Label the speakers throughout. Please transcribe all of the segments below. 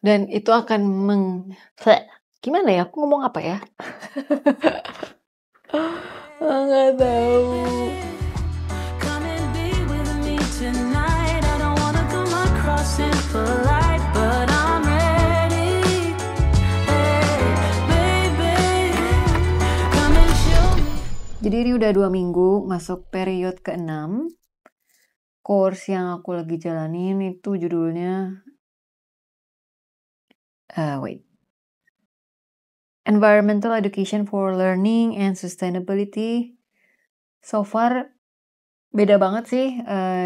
Speaker 1: dan itu akan gimana ya, aku ngomong apa ya? Nggak tahu.
Speaker 2: Come and be with me tonight. I don't wanna throw my cross in polite, but I'm ready. Hey, baby, come and show me.
Speaker 1: Jadi ini udah 2 minggu masuk period ke-6. Course yang aku lagi jalanin itu judulnya Environmental Education for Learning and Sustainability. So far beda banget sih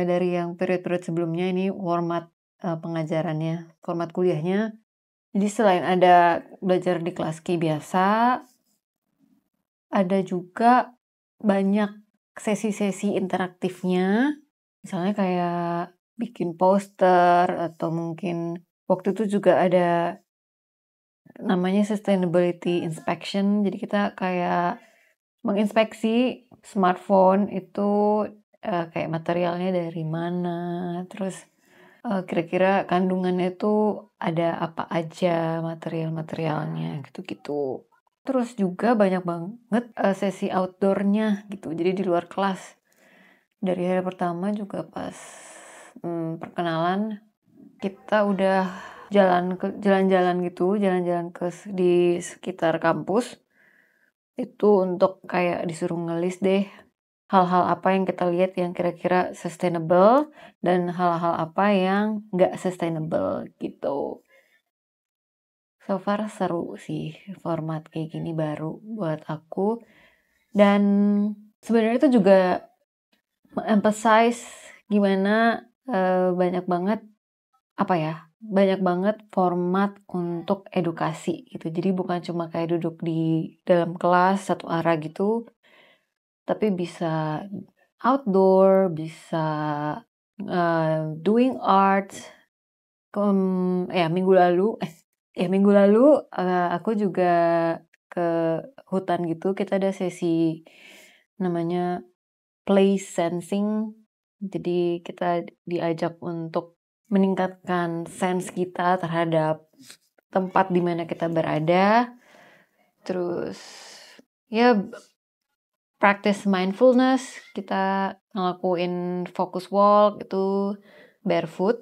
Speaker 1: dari yang period-period sebelumnya. Ini format pengajarannya, format kuliahnya. Jadi selain ada belajar di kelas Q biasa, ada juga banyak sesi-sesi interaktifnya. Misalnya kayak bikin poster atau mungkin waktu itu juga ada namanya sustainability inspection. Jadi kita kayak menginspeksi smartphone itu kayak materialnya dari mana, terus kira-kira kandungannya itu ada apa aja material-materialnya gitu-gitu. Terus juga banyak banget sesi outdoornya gitu, jadi di luar kelas. Dari hari pertama juga pas perkenalan kita udah jalan-jalan gitu, jalan-jalan di sekitar kampus. Itu untuk kayak disuruh ngelis deh hal-hal apa yang kita lihat yang kira-kira sustainable dan hal-hal apa yang nggak sustainable gitu. So far seru sih format kayak gini, baru buat aku. Dan sebenarnya itu juga emphasize gimana banyak banget format untuk edukasi gitu. Jadi bukan cuma kayak duduk di dalam kelas satu arah gitu, tapi bisa outdoor, bisa doing art. Minggu lalu aku juga ke hutan gitu. Kita ada sesi namanya place sensing. Jadi kita diajak untuk meningkatkan sense kita terhadap tempat di mana kita berada. Terus ya practice mindfulness, kita ngelakuin focus walk itu barefoot.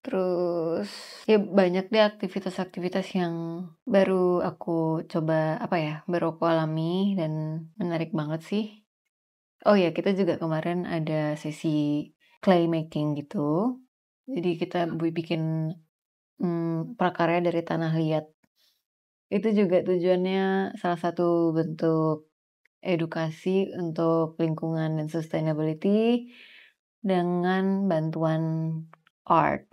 Speaker 1: Terus ya banyak deh aktivitas-aktivitas yang baru aku coba baru aku alami dan menarik banget sih. Oh ya, kita juga kemarin ada sesi clay making gitu. Jadi kita bikin prakarya dari tanah liat. Itu juga tujuannya salah satu bentuk edukasi untuk lingkungan dan sustainability dengan bantuan art.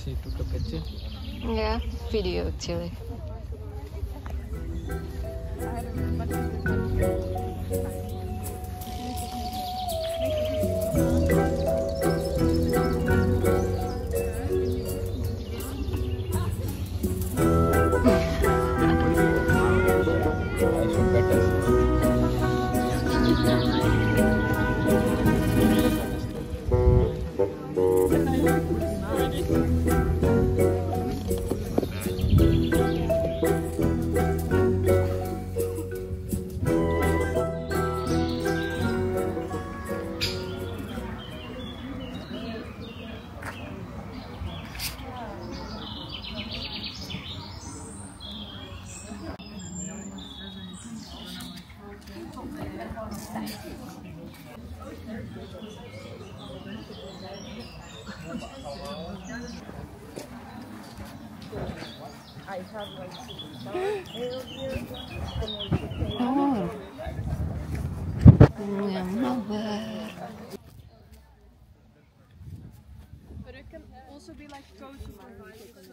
Speaker 3: Tutup aja.
Speaker 1: Ya, video kecil. Yang mabar.
Speaker 4: But it can also be like cozy for vibes, so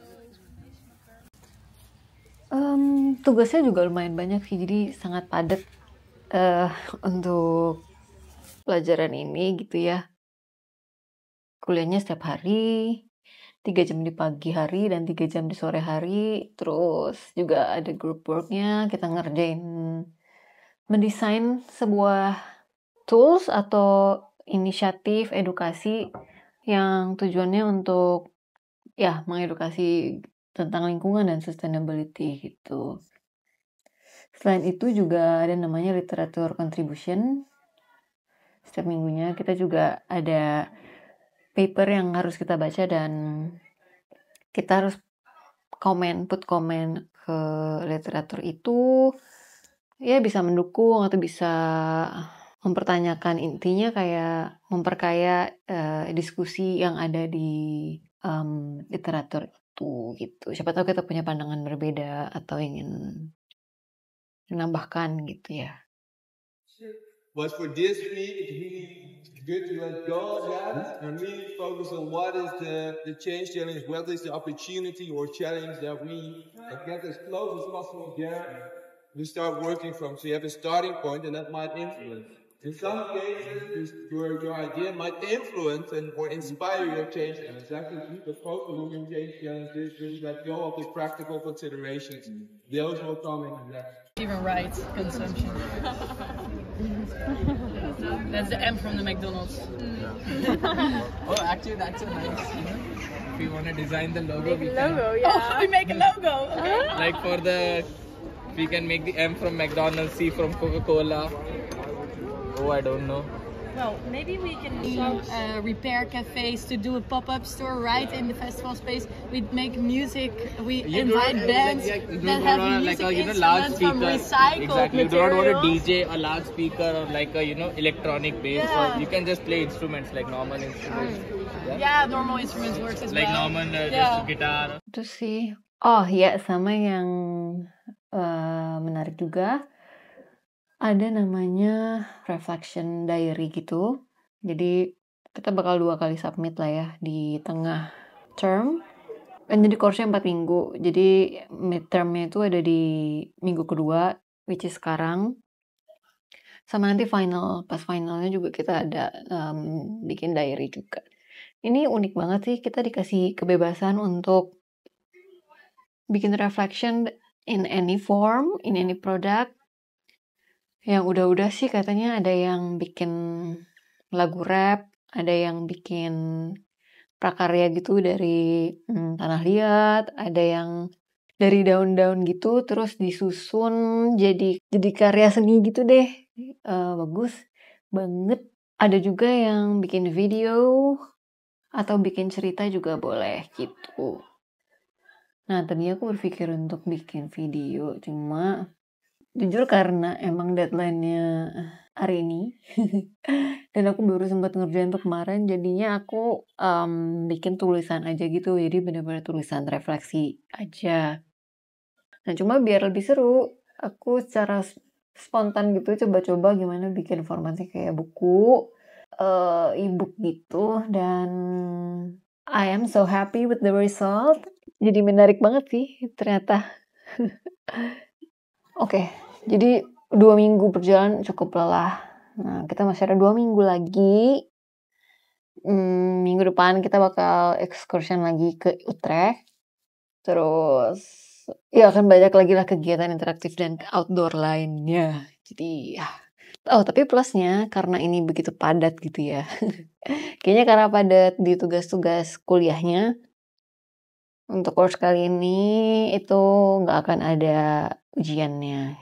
Speaker 1: tugasnya juga lumayan banyak sih, jadi sangat padat untuk pelajaran ini gitu ya. Kuliahnya setiap hari, 3 jam di pagi hari dan 3 jam di sore hari. Terus juga ada group worknya, kita ngerjain mendesain sebuah tools atau inisiatif edukasi yang tujuannya untuk ya mengedukasi tentang lingkungan dan sustainability gitu. Selain itu juga ada namanya literature contribution. Setiap minggunya kita juga ada paper yang harus kita baca dan kita harus put komen ke literatur itu. Ya bisa mendukung atau bisa mempertanyakan, intinya kayak memperkaya diskusi yang ada di literatur itu gitu. Siapa tahu kita punya pandangan berbeda atau ingin menambahkan gitu ya.
Speaker 3: But for this week, it's really good to let go of that and really focus on what is the change challenge, what is the opportunity or challenge that we get as close as possible there to start working from. So you have a starting point and that might influence. In some cases, your idea might influence or inspire your change challenge. Actually, the focus on your change challenge is just let go of the practical considerations. Those will come in next.
Speaker 5: Even right consumption. That's the M from the McDonald's.
Speaker 6: Oh, actually, that's a nice. If we want to design the logo, we can.
Speaker 4: Logo,
Speaker 5: Oh,
Speaker 4: yeah.
Speaker 5: we make a logo. Okay.
Speaker 6: Like for the, we can make the M from McDonald's, C from Coca-Cola. Oh, I don't know.
Speaker 5: Well, maybe we can repair cafes to do a pop-up store right in the festival space. We make music. We invite bands that have music instruments from recycled
Speaker 6: Exactly. You don't want a
Speaker 5: materials.
Speaker 6: DJ, a loudspeaker, or like a electronic bass.
Speaker 5: Yeah.
Speaker 6: Or you can just play instruments like normal instruments.
Speaker 5: Yeah, normal instruments works as
Speaker 6: Like
Speaker 5: well.
Speaker 6: normal
Speaker 5: Yeah.
Speaker 6: just guitar.
Speaker 1: Itu sih. Oh ya, sama yang menarik juga. Ada namanya reflection diary gitu. Jadi kita bakal 2 kali submit lah ya di tengah term. Dan jadi course-nya 4 minggu. Jadi midterm-nya itu ada di minggu kedua, which is sekarang. Sama nanti final. Pas finalnya juga kita ada bikin diary juga. Ini unik banget sih, kita dikasih kebebasan untuk bikin reflection in any form, in any product. Yang udah-udah sih katanya ada yang bikin lagu rap, ada yang bikin prakarya gitu dari tanah liat, ada yang dari daun-daun gitu terus disusun jadi karya seni gitu deh. Bagus banget. Ada juga yang bikin video atau bikin cerita juga boleh gitu. Nah, tadi aku berpikir untuk bikin video, cuma jujur karena emang deadline-nya hari ini dan aku baru sempat ngerjain untuk kemarin, jadinya aku bikin tulisan aja gitu, jadi benar-benar tulisan refleksi aja. Nah, cuma biar lebih seru, aku secara spontan gitu coba-coba gimana bikin formatnya kayak buku, e-book gitu, dan I am so happy with the result. Jadi menarik banget sih ternyata. Oke, jadi 2 minggu berjalan cukup lelah. Nah, kita masih ada 2 minggu lagi. Minggu depan kita bakal excursion lagi ke Utrecht. Terus, ya akan banyak lagi lah kegiatan interaktif dan outdoor lainnya. Jadi, ya. Oh, tapi plusnya karena ini begitu padat gitu ya. Kayaknya karena padat di tugas-tugas kuliahnya. Untuk course kali ini itu nggak akan ada ujiannya,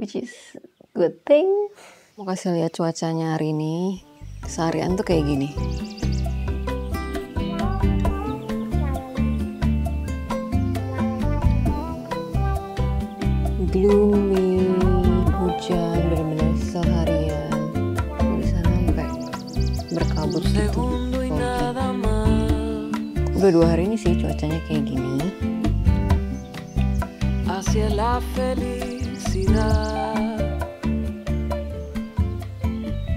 Speaker 1: which is good thing. Mau kasih lihat cuacanya hari ini. Seharian tuh kayak gini. Gloomy, hujan benar-benar seharian. Di sana sampai berkabut gitu. Udah 2 hari ini sih cuacanya kayak gini.
Speaker 2: Hacia la felicidad.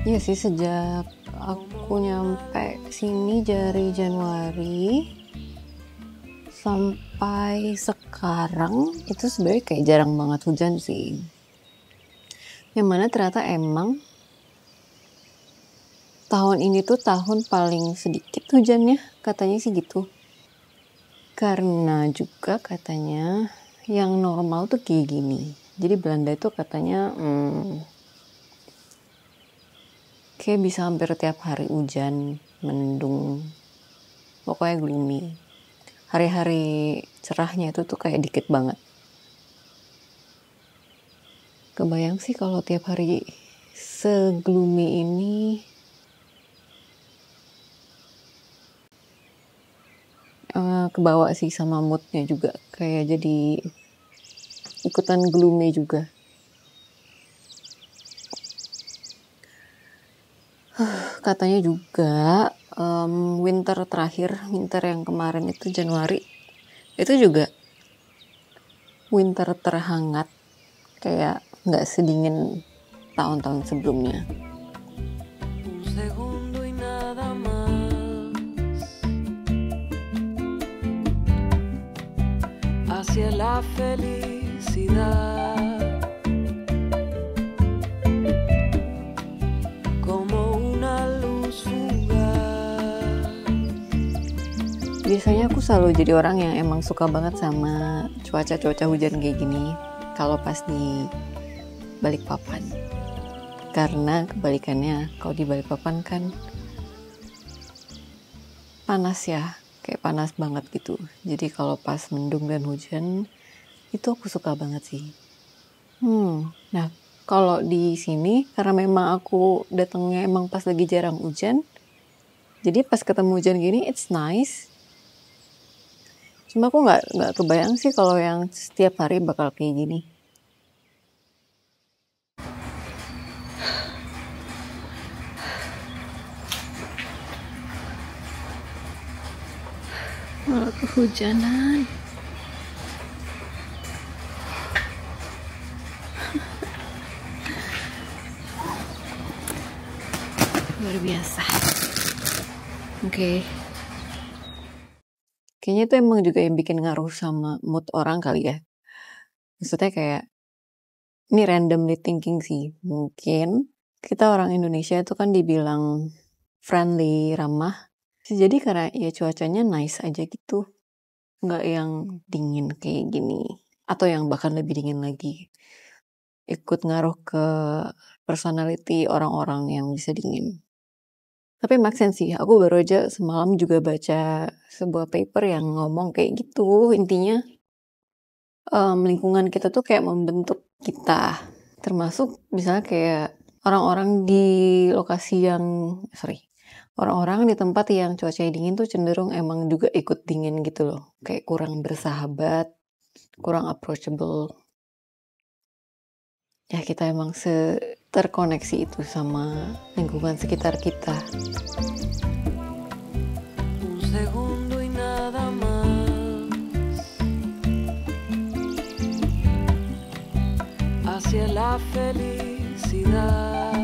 Speaker 1: Iya sih, sejak aku nyampe sini dari Januari sampai sampai sekarang itu sebenarnya kayak jarang banget hujan sih. Yang mana ternyata emang tahun ini tuh tahun paling sedikit hujannya, katanya sih gitu. Karena juga katanya yang normal tuh kayak gini. Jadi Belanda itu katanya kayak bisa hampir tiap hari hujan, mendung, pokoknya gloomy. Hari-hari cerahnya itu tuh kayak dikit banget. Kebayang sih kalau tiap hari segloomy ini. Kebawa sih sama moodnya juga, kayak jadi ikutan gloomy juga. Katanya juga winter yang kemarin itu Januari, itu juga winter terhangat, kayak nggak sedingin tahun-tahun sebelumnya.
Speaker 2: Hacia la felicidad, como una luz fugaz.
Speaker 1: Biasanya aku selalu jadi orang yang emang suka banget sama cuaca hujan kayak gini kalau pas di Balikpapan. Karena kebalikannya, kalau di Balikpapan kan panas ya, kayak panas banget gitu. Jadi kalau pas mendung dan hujan itu aku suka banget sih. Nah, kalau di sini karena memang aku datangnya emang pas lagi jarang hujan, jadi pas ketemu hujan gini it's nice. Cuma aku nggak kebayang sih kalau yang setiap hari bakal kayak gini. Malah kehujanan. Luar biasa. Oke. Kayaknya itu emang juga yang bikin ngaruh sama mood orang kali ya. Maksudnya kayak, ini randomly thinking sih. Mungkin kita orang Indonesia itu kan dibilang friendly, ramah. Jadi karena ya cuacanya nice aja gitu. Nggak yang dingin kayak gini. Atau yang bahkan lebih dingin lagi. Ikut ngaruh ke personality orang-orang yang bisa dingin. Tapi make sense sih, aku baru aja semalam juga baca sebuah paper yang ngomong kayak gitu. Intinya lingkungan kita tuh kayak membentuk kita. Termasuk misalnya kayak orang-orang di lokasi yang, orang-orang di tempat yang cuacanya dingin tuh cenderung emang juga ikut dingin gitu loh. Kayak kurang bersahabat, kurang approachable. Ya kita emang terkoneksi itu sama lingkungan sekitar kita.
Speaker 2: Un segundo y nada más. Hacia la felicidad,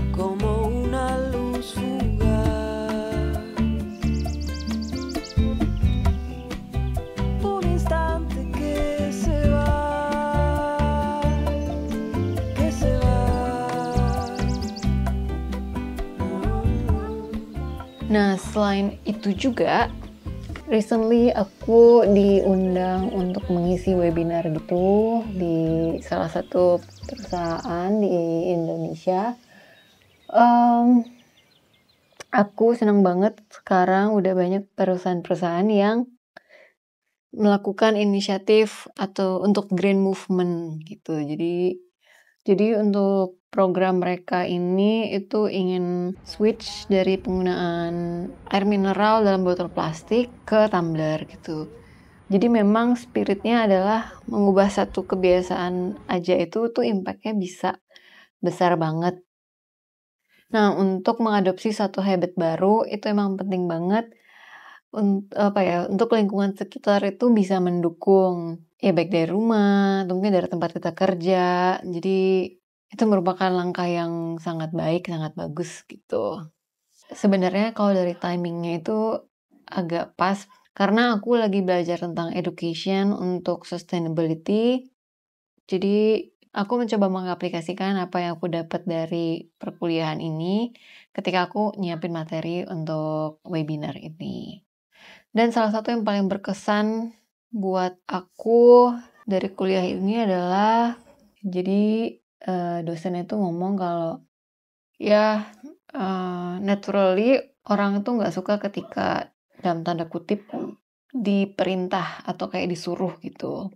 Speaker 2: como una luz fugaz. Un instante que se va.
Speaker 1: Nah, selain itu juga, recently aku diundang untuk mengisi webinar gitu di salah satu perusahaan di Indonesia. Aku senang banget sekarang udah banyak perusahaan-perusahaan yang melakukan inisiatif atau untuk green movement gitu. Jadi untuk program mereka ini itu ingin switch dari penggunaan air mineral dalam botol plastik ke tumbler gitu. Jadi memang spiritnya adalah mengubah satu kebiasaan aja itu tuh impact-nya bisa besar banget. Nah, untuk mengadopsi satu habit baru itu emang penting banget untuk lingkungan sekitar itu bisa mendukung. Ya baik dari rumah, atau mungkin dari tempat kita kerja. Jadi itu merupakan langkah yang sangat baik, sangat bagus gitu. sebenarnya kalau dari timingnya itu agak pas karena aku lagi belajar tentang education untuk sustainability. Jadi aku mencoba mengaplikasikan apa yang aku dapat dari perkuliahan ini ketika aku nyiapin materi untuk webinar ini. Dan salah satu yang paling berkesan buat aku dari kuliah ini adalah jadi dosennya itu ngomong kalau ya naturally orang itu nggak suka ketika dalam tanda kutip diperintah atau kayak disuruh gitu.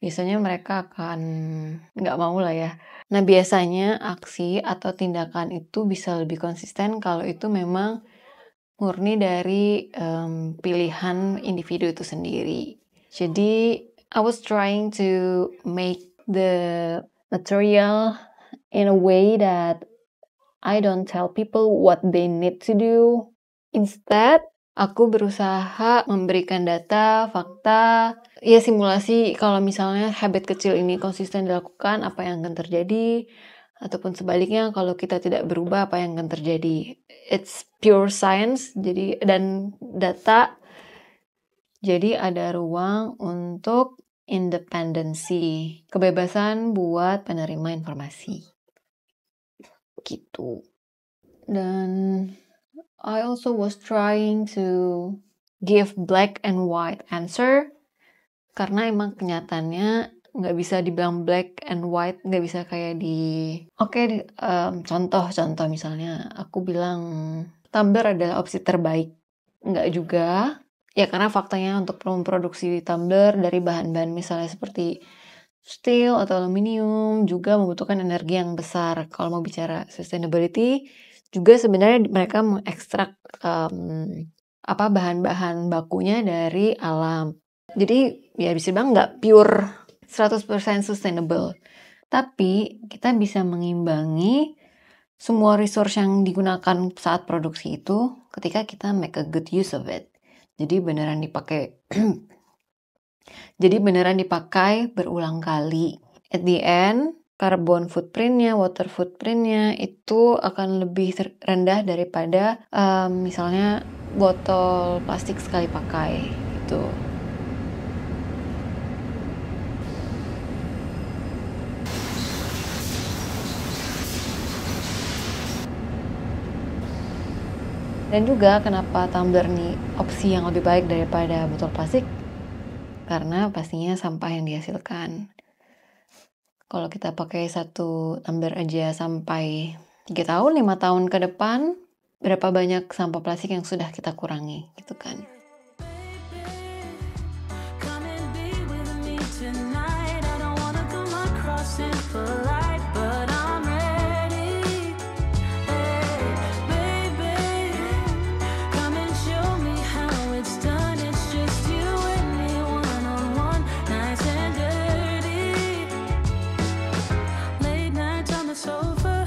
Speaker 1: Biasanya mereka akan nggak mau lah ya. Nah biasanya aksi atau tindakan itu bisa lebih konsisten kalau itu memang murni dari pilihan individu itu sendiri. Jadi I was trying to make the material in a way that I don't tell people what they need to do. Instead, aku berusaha memberikan data, fakta, ya simulasi kalau misalnya habit kecil ini konsisten dilakukan, apa yang akan terjadi, ataupun sebaliknya kalau kita tidak berubah, apa yang akan terjadi. It's pure science, jadi dan data. Jadi ada ruang untuk independensi, kebebasan buat penerima informasi. Gitu. Dan I also was trying to give black and white answer karena emang kenyataannya nggak bisa dibilang black and white, nggak bisa kayak contoh misalnya aku bilang tumbler adalah opsi terbaik, nggak juga ya karena faktanya untuk memproduksi tumbler dari bahan-bahan misalnya seperti steel atau aluminium juga membutuhkan energi yang besar. Kalau mau bicara sustainability juga sebenarnya mereka mengekstrak bahan-bahan bakunya dari alam. Jadi ya bisa bilang nggak pure 100% sustainable. Tapi kita bisa mengimbangi semua resource yang digunakan saat produksi itu ketika kita make a good use of it. Jadi beneran dipakai berulang kali. At the end, carbon footprint-nya, water footprint-nya itu akan lebih rendah daripada misalnya botol plastik sekali pakai gitu. Dan juga kenapa tumbler nih opsi yang lebih baik daripada botol plastik? Karena pastinya sampah yang dihasilkan. Kalau kita pakai satu tumbler aja sampai 3 tahun, 5 tahun ke depan, berapa banyak sampah plastik yang sudah kita kurangi, gitu kan.
Speaker 2: Come and be with me tonight. I don't wanna do my crossing polite, but I'm ready. Hey, baby, come and show me how it's done. It's just you and me, one-on-one, nice and dirty. Late nights on the sofa,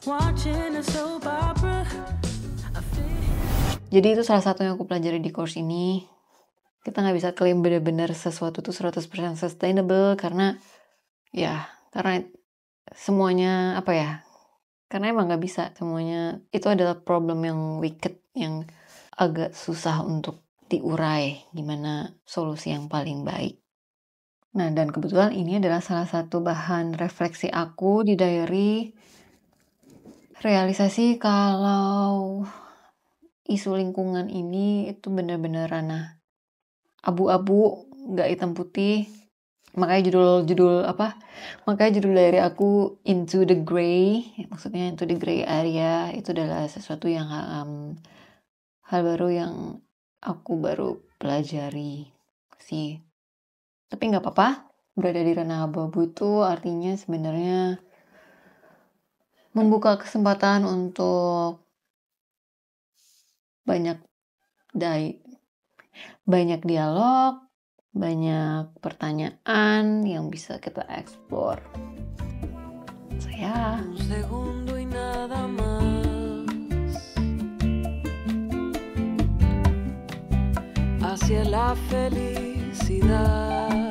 Speaker 2: watching a soap opera.
Speaker 1: Jadi itu salah satu yang aku pelajari di course ini. Kita nggak bisa klaim benar-benar sesuatu itu 100% sustainable karena semuanya karena emang nggak bisa semuanya. Itu adalah problem yang wicked, yang agak susah untuk diurai gimana solusi yang paling baik. Nah, dan kebetulan ini adalah salah satu bahan refleksi aku di diary, realisasi kalau isu lingkungan ini itu benar-benar ranah abu-abu, nggak hitam putih. Makanya judul dari aku Into the Gray, maksudnya Into the Gray Area itu adalah sesuatu yang hal baru yang aku baru pelajari sih. Tapi nggak apa-apa, berada di ranah abu-abu itu artinya sebenarnya membuka kesempatan untuk banyak dialog, banyak pertanyaan yang bisa kita eksplor. Saya
Speaker 2: Un segundo y nada más. Hacia la felicidad.